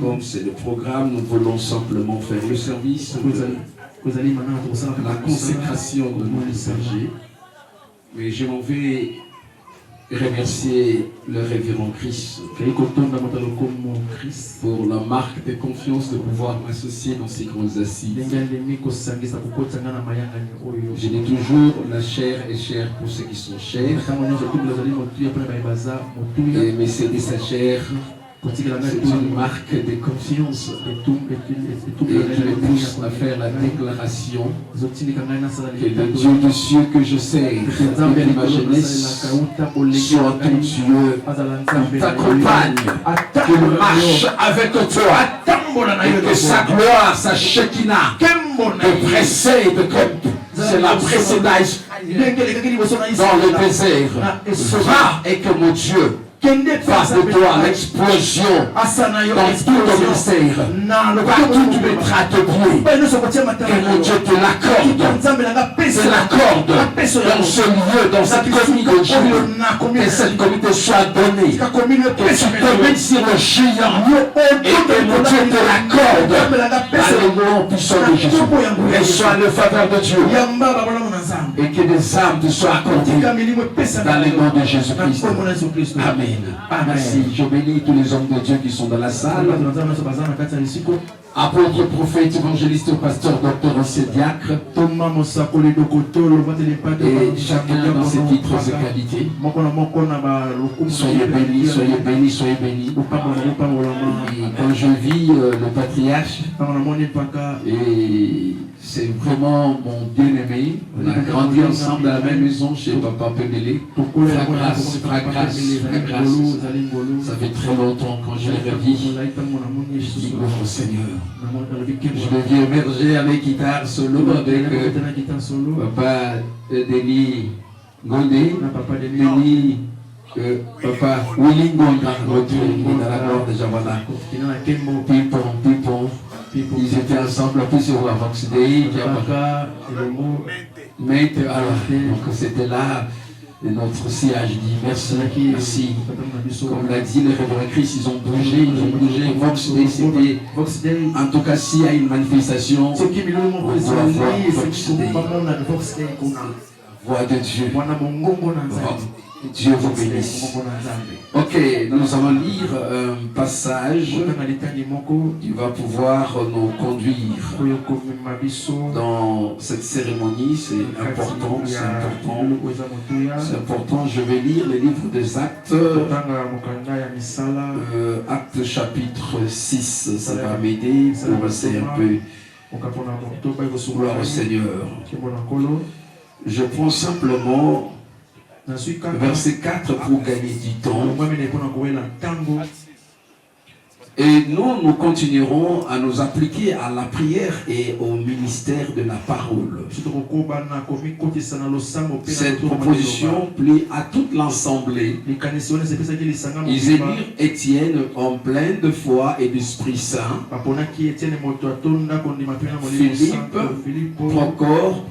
Comme c'est le programme, nous voulons simplement faire le service de la consécration de nos messagers. Mais je m'en vais remercier le révérend Chris pour la marque de confiance de pouvoir m'associer dans ces grandes assises. Je dis toujours, la chair est chère pour ceux qui sont chers. Mais c'est sa chair. C'est une marque de confiance et je les pousse à faire la déclaration que le Dieu de cieux que je sais depuis ma jeunesse soit ton Dieu, il t'accompagne, qu'il marche avec toi et que sa gloire, sa Shekinah te précède comme c'est la précédence dans le désert. Va et que mon Dieu fasse de toi l'explosion dans tout ton ministère. Partout tu mettras tes pieds. Que mon Dieu te l'accorde. Te l'accorde dans ce lieu, dans cette communauté. Que cette communauté soit donnée. Que tu te mettes sur le géant. Et que mon Dieu te l'accorde. Dans le nom puissant de Jésus. Reçois le faveur de Dieu. Et que des âmes te soient accordées. Dans le nom de Jésus-Christ. Amen. Merci. Je bénis tous les hommes de Dieu qui sont dans la salle. Apôtre, prophète, évangéliste, pasteur, docteur, ancien diacre. Et chacun dans ses titres et qualités. Soyez bénis, soyez bénis, soyez bénis. Et quand je vis le patriarche, et c'est vraiment mon bien-aimé. On a grandi ensemble dans la même maison chez Papa Pembele. Frère Grâce. Ça fait très longtemps quand je l'ai revu. Je dis au Seigneur. Je deviens émerger avec guitare solo avec Papa Denis Gondé, Denis Papa Willy Gonda, dans la gloire de Javala. Pipon. Ils étaient ensemble, en plus sur la Vox Dei, donc c'était là. Et notre siège dit merci. Comme l'a dit le révérend Christ, ils ont bougé. Vox Dei, c'était. En tout cas, s'il y a une manifestation, on doit voir Vox Dei. Voix de Dieu. Dieu vous bénisse. Ok, nous allons lire un passage qui va pouvoir nous conduire dans cette cérémonie. C'est important, c'est important. Je vais lire le livre des Actes, Actes chapitre 6. Ça va m'aider pour passer un peu. Gloire au Seigneur. Je prends simplement verset 4 pour gagner du temps. Et nous continuerons à nous appliquer à la prière et au ministère de la parole. Cette proposition plaît à toute l'assemblée. Ils élirent Étienne en plein de foi et d'Esprit Saint. Philippe, Procor,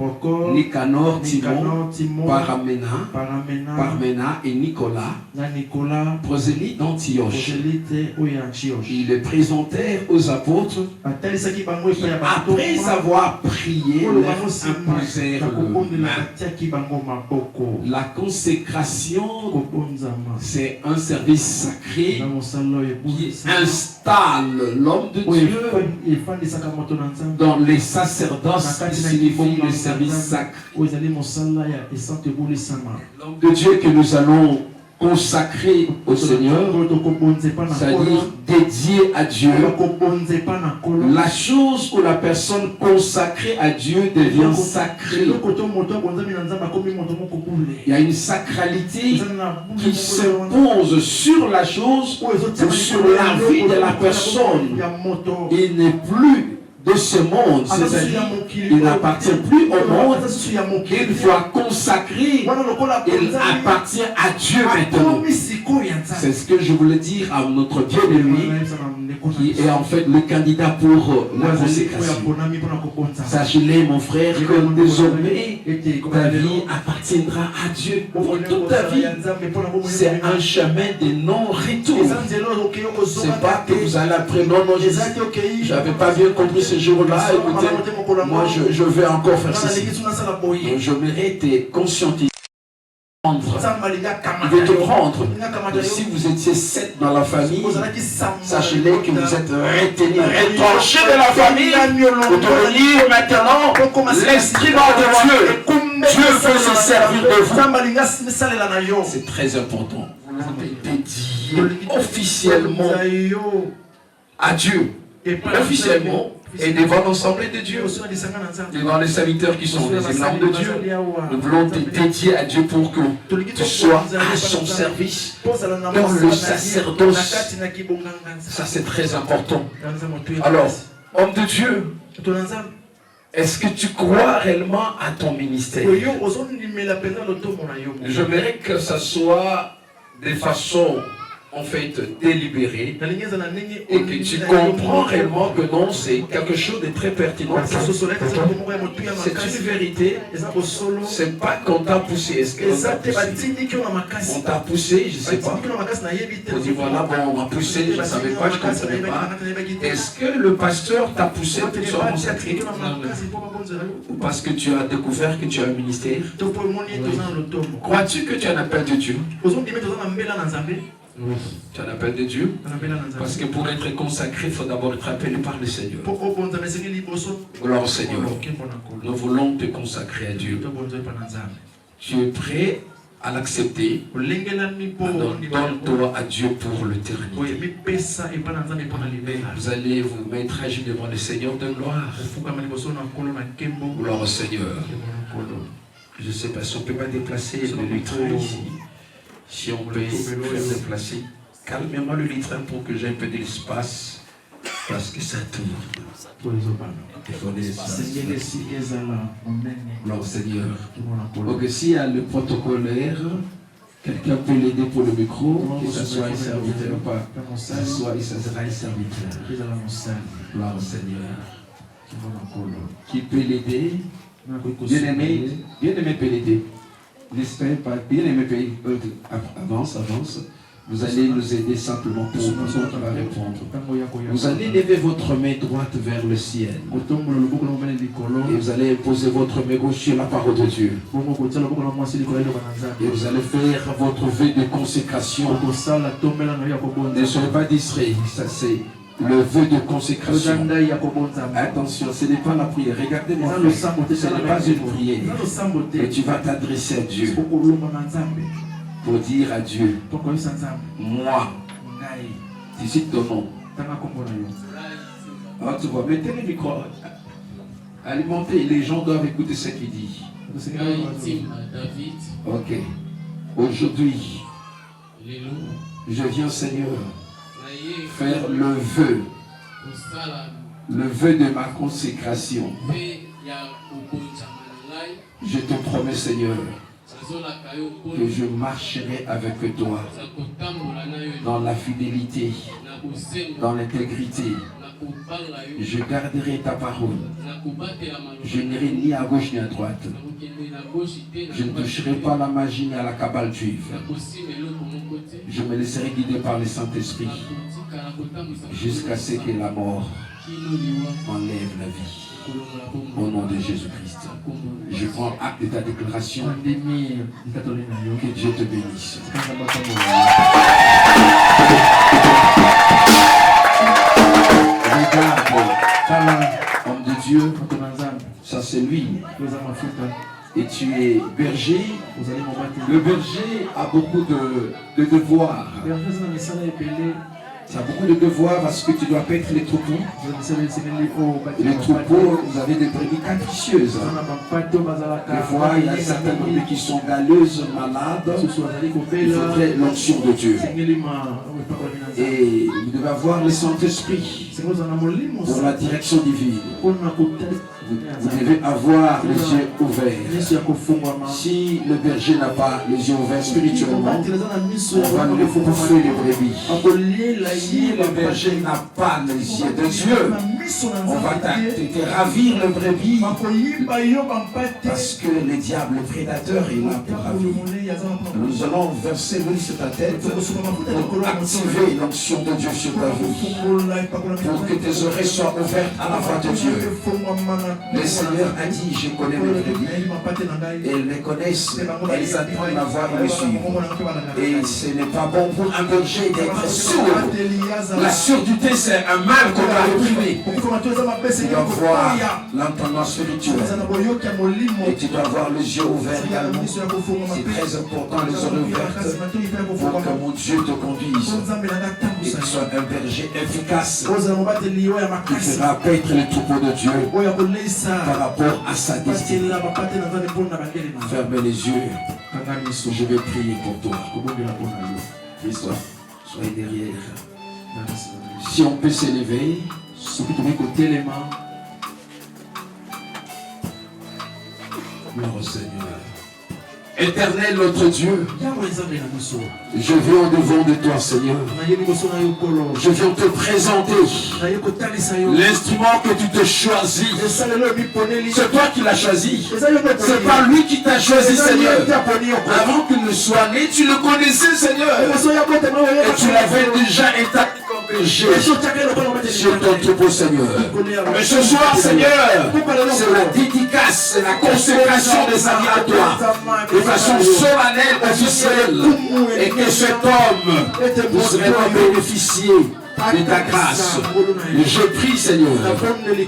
Nicanor, Timon, Parmena et Nicolas, prosélytes d'Antioche. Ils les présentèrent aux apôtres qui, après avoir prié, leur imposèrent le main. La consécration, c'est un service sacré qui installe l'homme de Dieu dans les sacerdoces qui signifient le service sacré. L'homme de Dieu que nous allons consacré au Seigneur, c'est-à-dire dédié à Dieu. La chose où la personne consacrée à Dieu devient sacrée. Il y a une sacralité qui s'impose sur la chose ou sur la vie de la personne. Il n'est plus de ce monde, c'est-à-dire il n'appartient plus au monde, une fois consacré, il appartient à Dieu maintenant. C'est ce que je voulais dire à notre bien-aimé qui est en fait le candidat pour la consécration. Sachez-le, mon frère, que désormais ta vie appartiendra à Dieu pour toute ta vie. C'est un chemin de non-retour. C'est pas que vous allez après, non, je n'avais pas bien compris ce jour-là. Écoutez, moi je vais encore faire ceci. Je mérite te conscientiser. Il veut te prendre. Et si vous étiez 7 dans la famille, sachez-le que vous êtes retenus, retranchés de la famille. Pour te lire maintenant l'instrument de Dieu. Dieu veut se servir de vous. C'est très important. Vous êtes dédié officiellement à Dieu. Officiellement. Et devant l'ensemble de Dieu, devant les serviteurs qui sont les exemples de Dieu, nous voulons te dédier à Dieu pour que tu sois à son service dans le sacerdoce. Ça c'est très important. Alors, homme de Dieu, est-ce que tu crois réellement à ton ministère? J'aimerais que ça soit de façon en fait délibéré et que tu comprends réellement que non, c'est quelque chose de très pertinent. C'est une vérité. C'est pas qu'on t'a poussé. Est-ce qu'on t'a poussé? Je ne sais pas. On dit voilà, bon, on m'a poussé, je ne savais pas, je ne comprenais pas. Est-ce que le pasteur t'a poussé pour que tu sois consacré? Ou parce que tu as découvert que tu as un ministère? Crois-tu que tu as un appel de Dieu? Oui. Tu as un appel de Dieu? Parce que pour être consacré, il faut d'abord être appelé par le Seigneur. Gloire au Seigneur. Nous voulons te consacrer à Dieu. Tu es prêt à l'accepter? Donne-toi à Dieu pour l'éternité. Vous allez vous mettre à genoux devant le Seigneur de gloire. Gloire au Seigneur. Je ne sais pas si on ne peut pas déplacer le lutrin ici. Si on peut faire déplacer calmement le lutrin pour que j'ai un peu d'espace, parce que ça tourne. Il faut l'espace. Gloire au Seigneur. Donc s'il y a le protocolaire, quelqu'un peut l'aider pour le micro, que ce soit un serviteur, pas soit il sera un serviteur. Gloire au Seigneur. Qui peut l'aider? Bien-aimé peut l'aider. N'espérez pas, bien aimé pays, avance. Vous allez nous aider simplement pour nous autres à répondre. Vous allez lever votre main droite vers le ciel. Et vous allez poser votre main gauche sur la parole de Dieu. Et vous allez faire votre vœu de consécration. Ne soyez pas distraits. Ça c'est le vœu de consécration. Attention, ce n'est pas la prière. Regardez moi, ce n'est pas une prière. Et tu vas t'adresser à Dieu pour dire à Dieu, moi, tu cites ton nom. Alors tu vois, mettez le micro, alimentez, les gens doivent écouter ce qu'il dit. Ok. Aujourd'hui, je viens, Seigneur, faire le vœu de ma consécration. Je te promets, Seigneur, que je marcherai avec toi dans la fidélité, dans l'intégrité. Je garderai ta parole. Je n'irai ni à gauche ni à droite. Je ne toucherai pas la magie ni à la cabale juive. Je me laisserai guider par le Saint-Esprit jusqu'à ce que la mort enlève la vie. Au nom de Jésus-Christ. Je prends acte de ta déclaration. Que Dieu te bénisse. Regarde, homme de Dieu, ça c'est lui. Et tu es berger. Le berger a beaucoup de devoirs. Tu as beaucoup de devoirs parce que tu dois paître les troupeaux. Et les troupeaux, vous avez des brebis capricieuses. Des fois, il y a certaines brebis qui sont galeuses, malades. Il faudrait l'onction de Dieu. Et vous devez avoir le Saint-Esprit pour la direction divine. Vous Vous devez avoir les yeux ouverts. Si le berger n'a pas les yeux ouverts spirituellement, on va lui bouffer les brebis. Si le berger n'a pas les yeux de Dieu, on va te ravir le brebis. Parce que le diable, le prédateur, est là pour ravir. Nous allons verser l'huile sur ta tête pour activer l'onction de Dieu sur ta vie. Pour que tes oreilles soient ouvertes à la voix de Dieu. Le Seigneur a dit, je connais mes brebis. Et elles me connaissent. Elles attendent la voix et me suivent. Et ce n'est pas bon pour un berger d'être sourd. La surdité, c'est un mal qu'on doit réprimer. Tu dois voir l'entendement spirituel. Et tu dois avoir les yeux ouverts également. C'est très important, les oreilles ouvertes, pour que mon Dieu te conduise. Et que tu sois un berger efficace qui fera paître les troupeaux de Dieu par rapport à sa destinée. Ferme les yeux. Je vais prier pour toi. Soyez derrière. Si on peut s'élever, gloire au Seigneur. Éternel notre Dieu, je viens au-devant de toi, Seigneur. Je viens te présenter l'instrument que tu te choisis. C'est toi qui l'as choisi. C'est pas lui qui t'a choisi, Seigneur. Avant qu'il ne soit né, tu le connaissais, Seigneur. Et tu l'avais déjà établi comme berger sur ton troupeau, Seigneur. Mais ce soir, Seigneur, c'est la dédicace, c'est la consécration des amis à toi. De façon solennelle, officielle, et que cet homme puisse vraiment bénéficier de ta grâce. Je prie, Seigneur,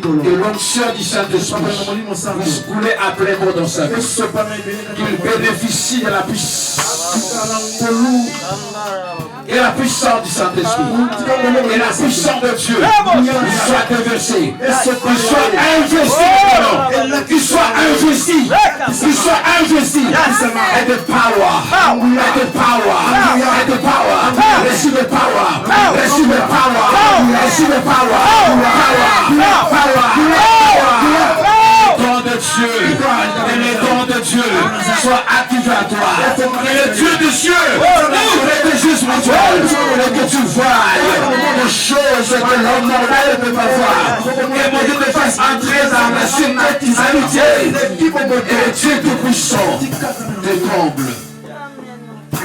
que l'onction du Saint-Esprit puisse couler à plein mot dans sa vie, qu'il bénéficie de la puissance. Et la puissance du Saint-Esprit, et la puissance de Dieu, qu'il soit déversé, qu'il soit investi, qu'il soit investi, qu'il soit investi, et de power, et de power, et de power, receive the power, receive the power, receive the power, power. Don de Dieu, et les dons de Dieu soient activés à toi. Et le Dieu de Dieu, ouvre tes yeux spirituels, et que tu vois les choses que l'homme normal ne peut pas voir. Et mon Dieu te fasse entrer dans la surnaturalité. Et Dieu tout-puissant te comble.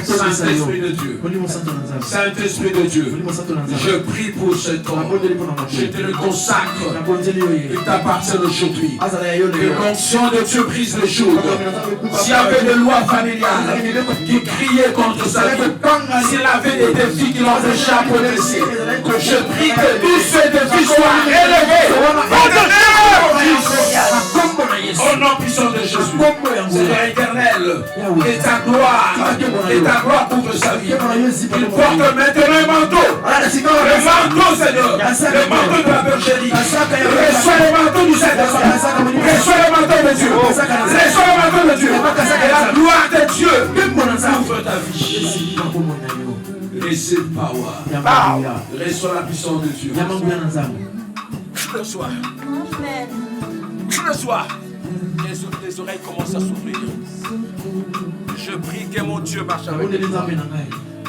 Saint-Esprit de Dieu, Saint-Esprit de Dieu, je prie pour cet homme, je te le consacre, il t'appartient aujourd'hui, que l'onction de Dieu brise les choses. S'il y avait des lois familiales qui criaient contre sa vie, s'il avait des défis qui l'ont déjà progressé, que je prie que tous ces défis soient élevés au nom puissant de Jésus. Seigneur éternel, et ta gloire couvre sa vie. Il porte maintenant un manteau. Le manteau, Seigneur. Le manteau de la bergerie. Reçois le manteau du Saint-Esprit. Reçois le manteau de Dieu. Reçois le manteau de Dieu. Et la gloire de Dieu couvre ta vie. Receive power. Reçois la puissance de Dieu. Le soir. Le soir. Les oreilles commencent à s'ouvrir. Je prie que mon Dieu marche avec toi.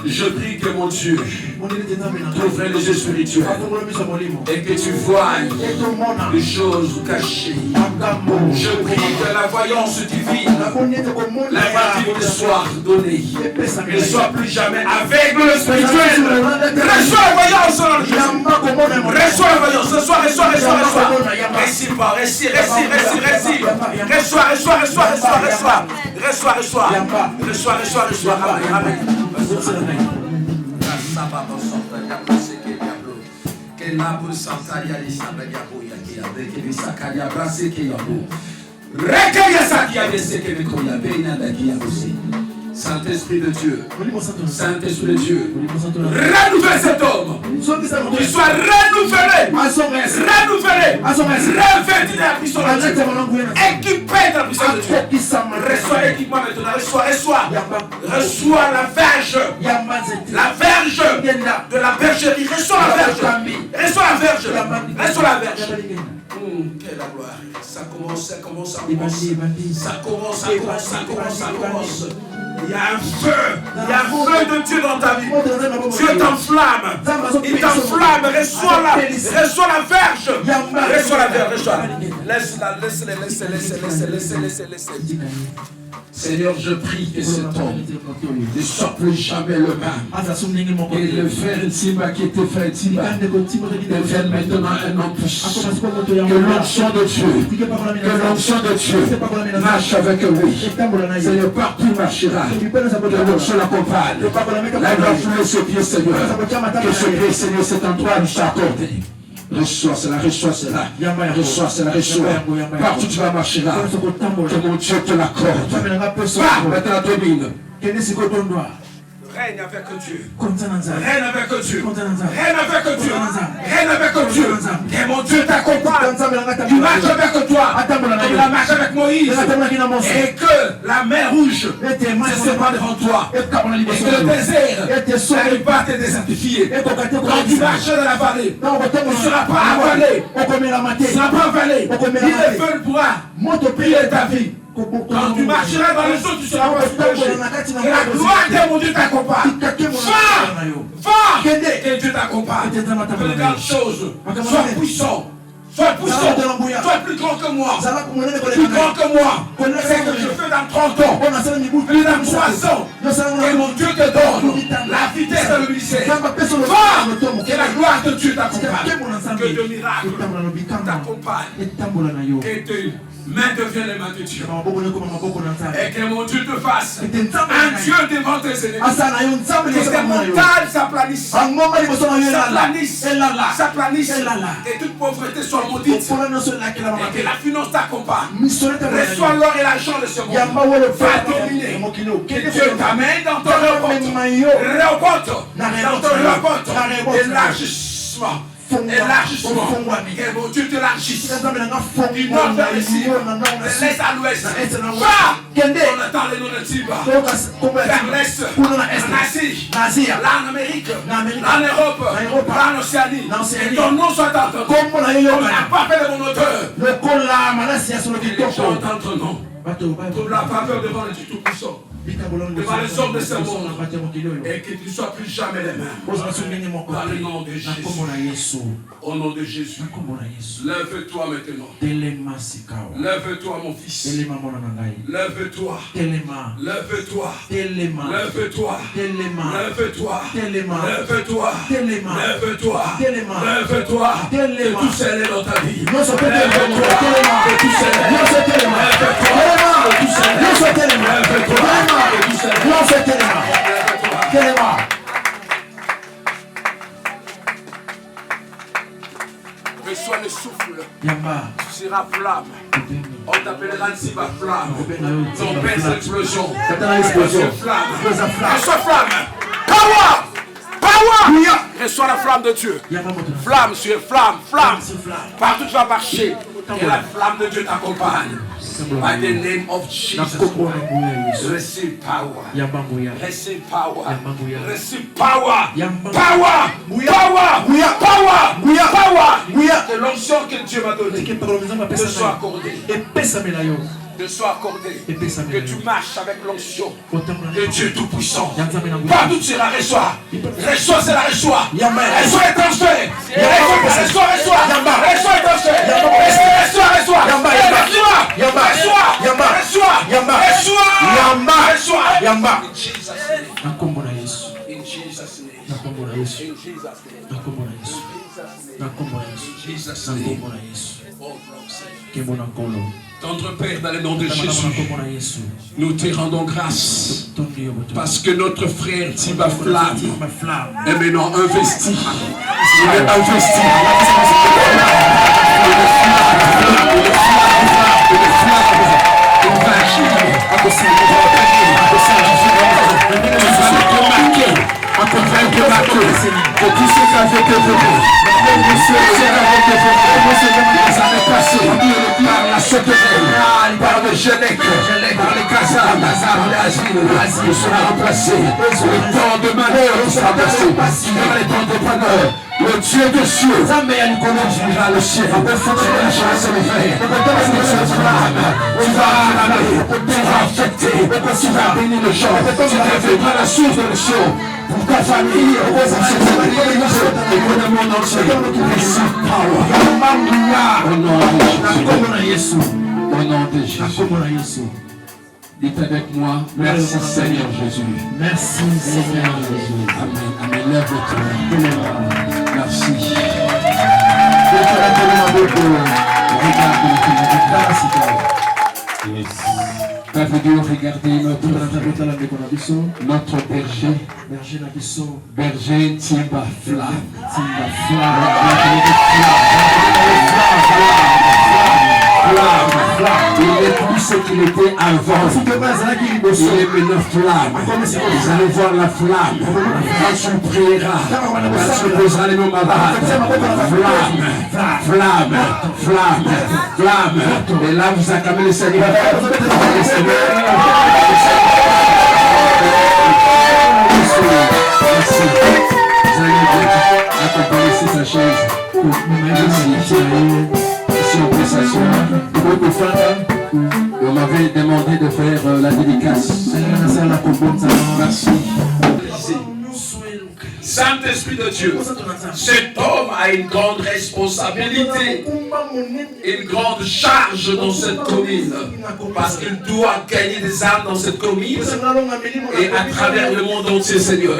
Je prie que mon Dieu t'ouvre les yeux spirituels et que tu voies les choses cachées. Je prie que la voyance divine, l'inventive soit donnée. Ne sois plus jamais aveugle spirituel. Reçois la voyance dans le Jésus. Reçois la voyance. Reçois. Récite pas, récite. Reçois. Amen. Saint-Esprit de Dieu, Saint-Esprit de Dieu, renouvelle cet homme, qu'il soit renouvelé, revêtu de la puissance de Dieu, équipé de la puissance de Dieu. Reçois l'équipement maintenant, reçois la verge de la bergerie, reçois la verge Reste sur la verge. Quelle la gloire. Ça commence. Ça commence. Il y a un feu. Il y a un feu de Dieu dans ta vie. Dieu t'enflamme. Il t'enflamme. Reçois la verge. Reçois la verge. Laisse-la. Seigneur, je prie que cet homme ne soit plus jamais le même. Et le frère Ntimba qui était frère Ntimba devienne maintenant un homme puissant. Que l'onction de Dieu marche avec lui. Seigneur, partout il marchera. Que l'onction l'accompagne. Là, il va fouler ce pied, Seigneur. Que ce pied, Seigneur, cet endroit lui soit accordé. Reçois cela. Partout tu vas marcher là. Que mon Dieu te l'accorde. Maintenant la domine. Règne avec Dieu. Règne avec Dieu. Et mon Dieu t'accompagne. Il marche avec toi. Comme il a marché avec Moïse. Et que la mer rouge se sépare devant toi. Et que le désert n'arrive pas à te désertifier. Quand tu marches dans la vallée, tu ne seras pas avalé. Tu ne seras pas avalé. Ni le feu ne pourra piller ta vie. Quand tu marcheras dans les eaux, tu seras pas submergé. Et la gloire de mon Dieu t'accompagne. Va! Que Dieu t'accompagne. Fais de grandes choses. Sois puissant. Sois plus grand que moi. Plus grand que moi. C'est que je fais dans 30 ans. Plus dans 3 ans. Et mon Dieu te donne la vitesse de le ministère. Va! Que la gloire de Dieu t'accompagne. Que de miracles t'accompagne. Et tes mains deviennent les mains de Dieu. Et que mon Dieu te fasse un Dieu devant tes ennemis. Que tes montagnes s'aplanissent. Et toute pauvreté soit maudite. Et que la finance t'accompagne. Reçois l'or et l'argent de ce monde. Va dominer. Que Dieu t'amène dans ton élargissement. Que mon Dieu t'élargisse du nord vers le sud, de l'est à l'ouest. Va! On attend les noms de Ntimba vers l'est, en Asie, là en Amérique, là en Europe, là en Océanie. Et ton nom soit entendu. On n'a pas fait de mon auteur. Les gens entendent ton nom. Tu n'as pas peur devant le Dieu Tout-Puissant. Devant les hommes de ce monde. Et que tu ne sois plus jamais les mêmes. Dans le nom de Jésus. Au nom de Jésus. Lève-toi maintenant. Lève-toi mon fils. Lève-toi. Lève-toi. Lève-toi. Lève-toi. Lève-toi. Lève-toi. Que tout s'élève dans ta vie. Lève-toi. Que tout s'élève. Reçois le souffle. Tu seras flamme. On t'appellera Ntimba flamme. Ton père c'est l'explosion. Reçois flamme. Power. Reçois la flamme de Dieu. Flamme sur flamme. Partout tu vas marcher. Que la flamme de Dieu t'accompagne. By the name of Jesus. Receive power. Receive power. Receive power. Que l'onction que Dieu m'a donnée te soit accordée. Que tu marches avec l'onction de Dieu Tout-Puissant. Partout tu seras, reçois. Reçois, c'est la reçois. Reçois et transfert. Reçois et transfert. Tendre Père, dans le nom de Jésus, nous te rendons grâce parce que notre frère Ntimba Flamme est maintenant investi. Il est investi. Que tout ce qui avait été venu, par la secrète, par le les Génèques, par les Kazars, par les Asiles, sera remplacé. Le temps de malheur sera remplacé. Dans les temps de bonheur, le Dieu des cieux dira le ciel. Tu vas se lever. Tu vas ramer, tu vas affecter, tu vas bénir le champ. Tu deviendras la source de l'onction pour ta famille, pour cette église et pour le monde entier. Receive power. Au nom de Jésus. Dites avec moi, merci Seigneur Jésus. Merci Seigneur Jésus. Amen. Amen. Lève votre main. Merci. Regardez notre berger. Berger Timba Flamme. Il est plus ce qu'il était avant. Il est maintenant flamme. Vous allez voir la flamme. Quand tu prieras, quand tu poseras les noms malades. Flamme. Et là, vous acclamez le Seigneur. Merci. Vous allez accompagner sa chaise. Merci. Si on peut s'asseoir. On m'avait demandé de faire la dédicace. Merci. Saint-Esprit de Dieu, cet homme a une grande responsabilité, une grande charge dans cette commune, parce qu'il doit gagner des âmes dans cette commune et à travers le monde entier, Seigneur.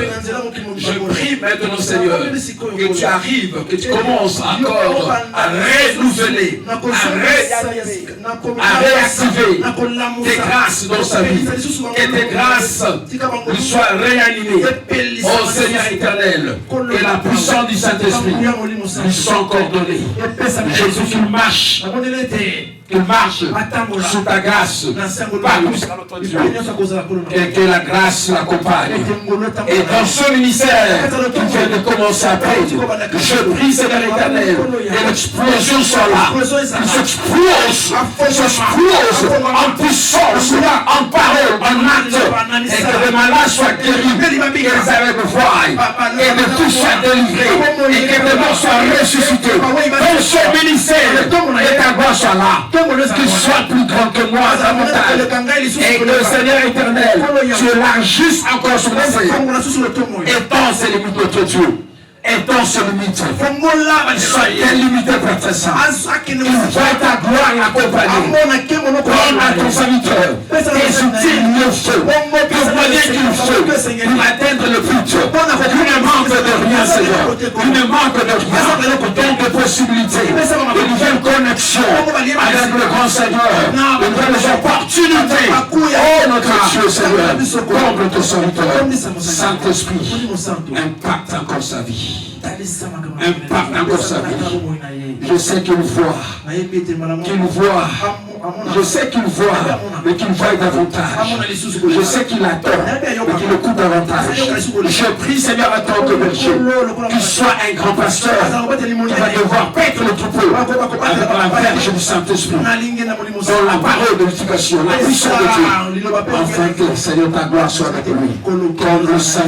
Je prie maintenant, Seigneur, que tu arrives, que tu commences encore à renouveler, à réactiver tes grâces dans sa vie, que tes grâces lui soient réanimées. Oh Seigneur éternel, et la puissance du Saint-Esprit lui sont coordonnées. Jésus qu'il marche sous ta grâce, et que la grâce l'accompagne. Et dans ce ministère qui vient de commencer à prier, je prie Seigneur éternel, et l'explosion soit là, qu'il s'explose en puissance, en parole, en acte, et que les malades soient guéris, que les aveugles voient, et que tout soit délivré, et que les morts soient ressuscités. Dans ce ministère, et ta gloire soit là. Qu'il soit plus grand que moi, et que le Seigneur éternel, tu élargisses encore son essai. Étends ses limites, notre Dieu. Étends ses limites. Sois illimité, Père Très-Saint. Il voit ta gloire l'accompagner. Prends à ton serviteur des outils le feu, des moyens qu'il faut pour atteindre le but. Tu ne manques de rien, Seigneur. Tu ne manques de rien. Donc de possibilités, de nouvelles connexions avec le grand Seigneur, de nouvelles opportunités. Oh notre Dieu, Seigneur, comble ton serviteur. Saint-Esprit, impacte encore sa vie. Impacte encore sa vie. Je sais qu'il voit. Je sais qu'il voit, mais qu'il voit davantage. Je sais qu'il attend, mais qu'il écoute davantage. Je prie, Seigneur, à tant que berger, qu'il soit un grand pasteur qui va devoir paître le troupeau avec la verge du Saint-Esprit, dans la parole de l'éducation, la puissance de Dieu, afin que, Seigneur, ta gloire soit avec lui. Comble sa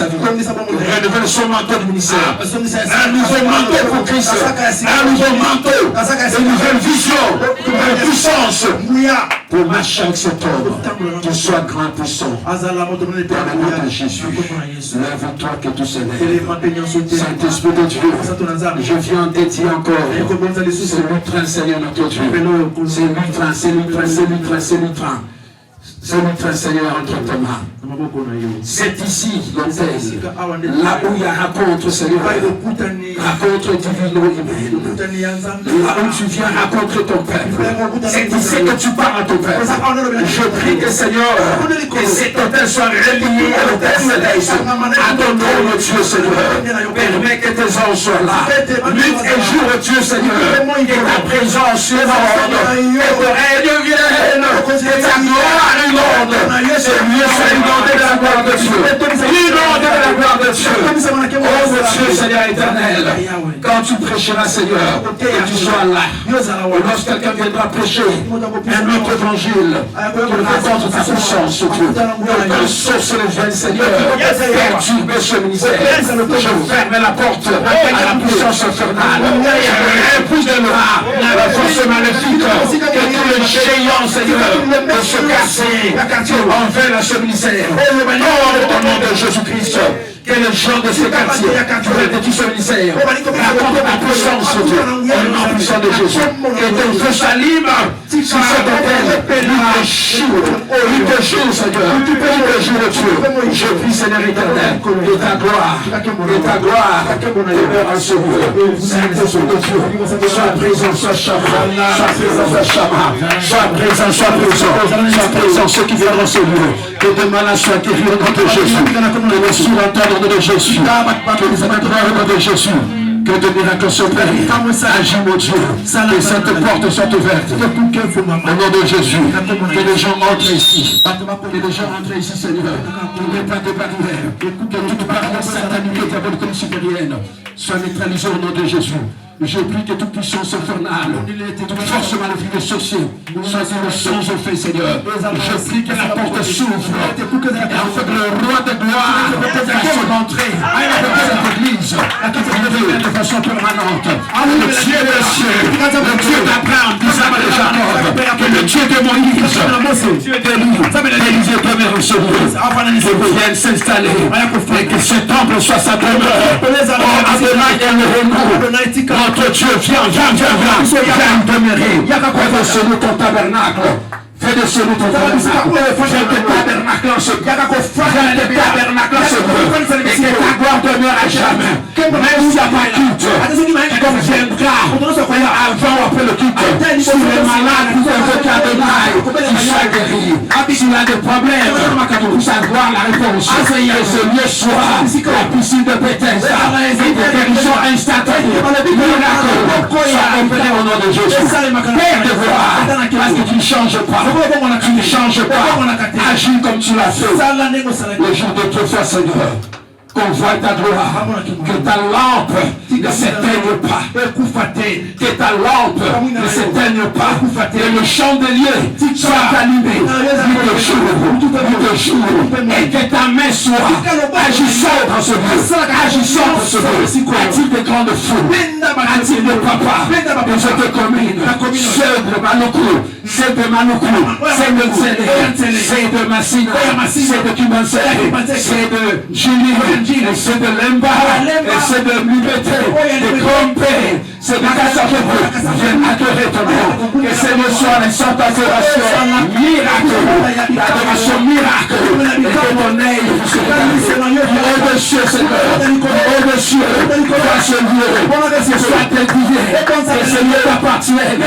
vie, renouvelle son manteau de ministère. Un nouveau manteau pour Christ, un nouveau manteau, une nouvelle vision, une puissance pour marcher avec cet homme, qu'il soit grand puissant. Dans le nom de Jésus, lève-toi que tout se lève. Saint-Esprit de Dieu, je viens dédier encore ce lutrin, Seigneur notre Dieu. C'est lutrin, Seigneur, entre tes mains. C'est ici, là où il y a rencontre, Seigneur, rencontre divino-humaine. Là où tu viens rencontrer ton peuple. C'est ici que tu parles à ton peuple. Je prie que, Seigneur, que cet hôtel soit relié à l'hôtel céleste. À ton nom, Dieu, Seigneur. Permets que tes anges soient là. Nuit et jour, Dieu, Seigneur. Et ta présence inonde. Et ton règne vienne. Et ta gloire inonde. C'est mieux, c'est inondé de la gloire de Dieu. Inondé de la gloire de Dieu. Dieu, Seigneur éternel, quand tu prêcheras, Seigneur, que tu sois là. Et lorsque quelqu'un viendra prêcher un autre évangile, qu'il raconte ta puissance, Dieu, que ton source le vienne, Seigneur, perturber ce ministère. Je ferme la porte à la puissance infernale. Je repousse de là la force maléfique, que tous les géants, Seigneur, de se casser envers ce ministère. Oh, au nom de Jésus-Christ, que les gens de ce quartier, de tout ce ministère, racontent la puissance de Dieu, au nom puissant de Jésus. Que ton feu s'allume sur cet hôtel, il te jure, Seigneur, il te jure, Dieu. Je prie, Seigneur éternel, que ta gloire demeure en ce lieu. Saint-Esprit de Dieu, sois présent, sois Shama, sois présent, sois ceux qui viendront en ce lieu. Que demain la soit guérie au nom de Jésus, que les sourds entendent au nom de Jésus, que les amateurs au nom de Jésus. Que de miracles s'opèrent. Agis, mon Dieu. Que cette porte soit ouverte. Au nom de Jésus. Que les gens entrent ici. Que les gens entrent ici, Seigneur. Qu'il n'y ait pas de barrière. Que toute barrière satanique et diabolique comme supérienne soit neutralisée au nom de Jésus. Je prie que toute puissance infernale, toute force maléfique des sorciers, soit dans le sang au fait, Seigneur. Je prie que la porte s'ouvre. Et en fait, le roi de gloire fasse son entrée dans cette église. De façon permanente. Le Dieu des cieux, le Dieu d'Abraham, d'Isaac et de Jacob, que le Dieu de Moïse, d'Élie, demeure en ce lieu. Que vienne s'installer et que ce temple soit sa demeure. Oh, Adonai, élevez-nous. Notre Dieu, viens demeurer. Fais de ce nous ton tabernacle. Fais de ce nous ton tabernacle. Fais de tabernacle en ce lieu. Et que ta gloire demeure à jamais. Même s'il n'y a pas de culte, qu'on viendra avant ou après le culte. Si les malades vous invoquent Adonai, qu'il soit guéri. S'il a des problèmes, vous savoir la réponse. Que ce lieu soit la piscine de Bethesda. Et des guérisons instantanées. Miracle soit opéré au nom de Jésus. Père de voir, parce que tu ne changes pas. Tu ne changes pas. Agis comme tu l'as fait. Le jour de ton foi, Seigneur. Qu'on voit ta gloire, que ta lampe ne s'éteigne pas, que ta lampe ne s'éteigne pas, que le chandelier soit allumé, et que ta main soit agissante dans ce lieu, attire des grandes foules, attire de papa, de cette commune, c'est de Maloukou, c'est de Nzélé, c'est de Massina, c'est de Kimansé, c'est de Julie, c'est de Lemba, c'est de Libété, de Compe, c'est de Kassakepo. Viens adorer ton nom. Que ce ne soit les saintes adorations miracle, l'adoration miracle, et que ton œil au-dessus, Seigneur, au-dessus, dans ce lieu, que soit dédié, que ce lieu t'appartienne,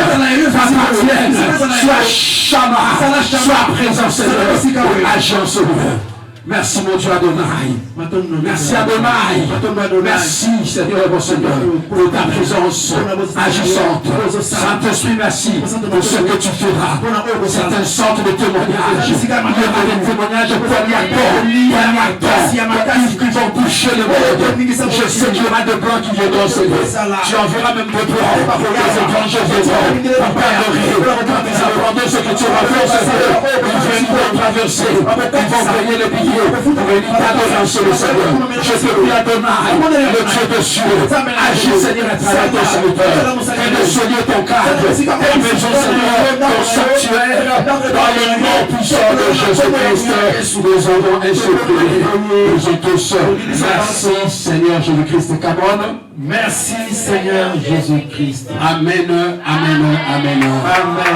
soit Shama, soit présent, Seigneur, agis en ce lieu. Merci mon Dieu Adonai. Merci Adonai. Merci Seigneur mon Seigneur pour ta présence agissante. Saint-Esprit, merci pour ce que tu feras. C'est un centre de témoignage. Il y aura des témoignages poignardants qui vont toucher le monde. Je sais qu'il y aura des blancs qui viendront, Seigneur. Tu enverras même des blancs. Les étrangers viendront pour parler. Ils apprendront ce que tu vas faire, Seigneur. Ils viendront traverser. Ils vont payer les billets. Pour venir t'adorer en ce Seigneur. Je te prie Adonai, le Dieu de cieux, agis Seigneur à travers ton serviteur. Fais de ce lieu ton cadre, ta maison Seigneur, ton sanctuaire, dans le nom puissant de Jésus-Christ, nous avons ainsi prié. Nous sommes tous. Merci Seigneur Jésus-Christ. Cabron. Merci Seigneur Jésus-Christ. Amen, amen, amen. Amen.